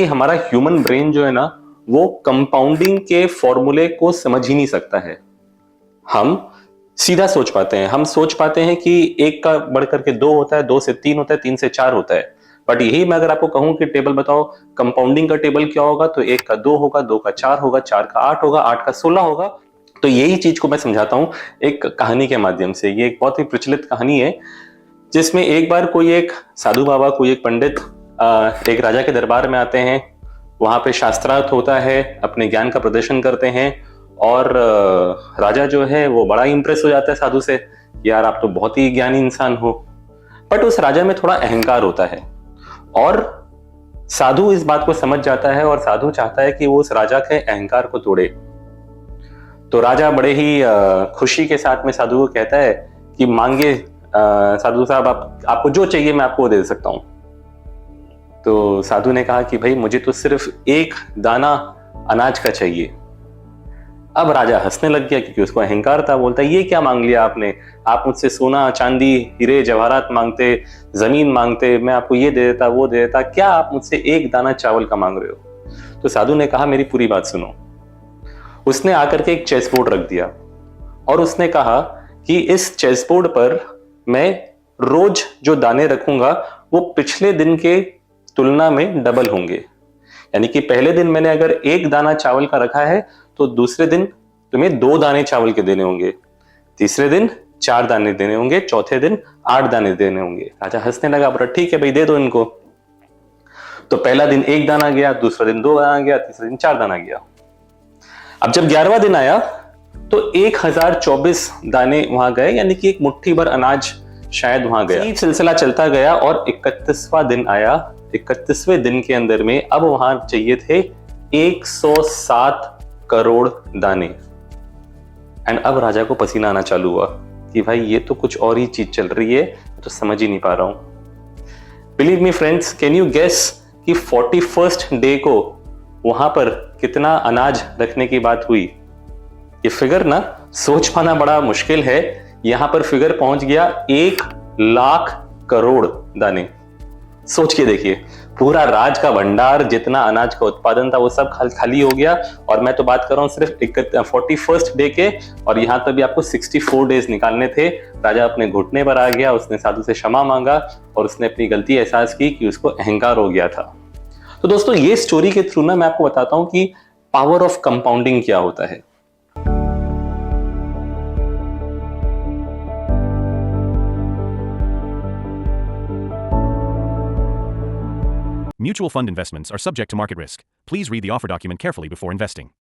कि हमारा human brain जो है ना, वो कंपाउंडिंग के फॉर्मूले को समझ ही नहीं सकता है। हम सीधा सोच पाते हैं, हम सोच पाते हैं कि एक का बढ़ करके दो होता है, दो से तीन होता है, तीन से चार होता है। बट यही मैं अगर आपको कहूं कि टेबल बताओ, कंपाउंडिंग का टेबल क्या होगा, तो एक का दो होगा, दो का चार होगा, चार का आठ होगा, आठ का 16 होगा। तो यही चीज को मैं समझाता हूं एक कहानी के माध्यम से। ये एक बहुत ही प्रचलित कहानी है, जिसमें एक बार कोई एक साधु बाबा, कोई एक पंडित एक राजा के दरबार में आते हैं। वहां पे शास्त्रार्थ होता है, अपने ज्ञान का प्रदर्शन करते हैं। और राजा जो है वो बड़ा इंप्रेस हो जाता है साधु से, यार आप तो बहुत ही ज्ञानी इंसान हो। बट उस राजा में थोड़ा अहंकार होता है, और साधु इस बात को समझ जाता है, और साधु चाहता है कि वो उस राजा के अहंकार को तोड़े। तो राजा बड़े ही खुशी के साथ में साधु को कहता है कि मांगे साधु साहब, आपको जो चाहिए मैं आपको दे सकता हूं। तो साधु ने कहा कि भाई मुझे तो सिर्फ एक दाना अनाज का चाहिए। अब राजा हंसने लग गया, क्योंकि उसको अहंकार था। बोलता है ये क्या मांग लिया आपने, आप मुझसे सोना चांदी हीरे जवाहरात मांगते, जमीन मांगते, मैं आपको ये दे देता वो दे देता, क्या आप मुझसे एक दाना चावल का मांग रहे हो। तो साधु ने कहा मेरी पूरी बात सुनो। उसने आकर के एक चेस बोर्ड रख दिया, और उसने कहा कि इस चेस बोर्ड पर मैं रोज जो दाने रखूंगा वो पिछले दिन के तुलना में डबल होंगे। यानी कि पहले दिन मैंने अगर एक दाना चावल का रखा है, तो दूसरे दिन तुम्हें दो दाने चावल के देने होंगे, तीसरे दिन चार दाने देने होंगे, चौथे दिन 8 दाने देने होंगे। राजा हंसने लगा, बोला ठीक है भाई दे दो इनको। तो पहला दिन एक दाना गया, दूसरा दिन दो दाना गया, तीसरे दिन 4 दाना गया। अब जब 11वां दिन आया तो 1024 दाने वहां गए, यानी कि एक मुट्ठी भर अनाज शायद वहां गया। ये सिलसिला चलता गया, और 31वां दिन आया। 31वें दिन के अंदर में अब वहां चाहिए थे 107 करोड़ दाने। एंड अब राजा को पसीना आना चालू हुआ कि भाई ये तो कुछ और ही चीज चल रही है, तो समझ ही नहीं पा रहा हूं। Believe me friends, can you guess कि 41st डे को वहां पर कितना अनाज रखने की बात हुई। ये फिगर ना सोच पाना बड़ा मुश्किल है। यहां पर फिगर पहुंच गया 1 लाख करोड़ दाने। सोच के देखिए, पूरा राज का भंडार, जितना अनाज का उत्पादन था वो सब खाली हो गया। और मैं तो बात कर रहा हूं सिर्फ 41st डे के, और यहां तक भी आपको 64 डेज निकालने थे। राजा अपने घुटने पर आ गया, उसने साधु से क्षमा मांगा, और उसने अपनी गलती एहसास की कि उसको अहंकार हो गया था। तो दोस्तों, ये स्टोरी के थ्रू ना मैं आपको बताता हूं कि पावर ऑफ कंपाउंडिंग क्या होता है। Mutual fund investments are subject to market risk. Please read the offer document carefully before investing.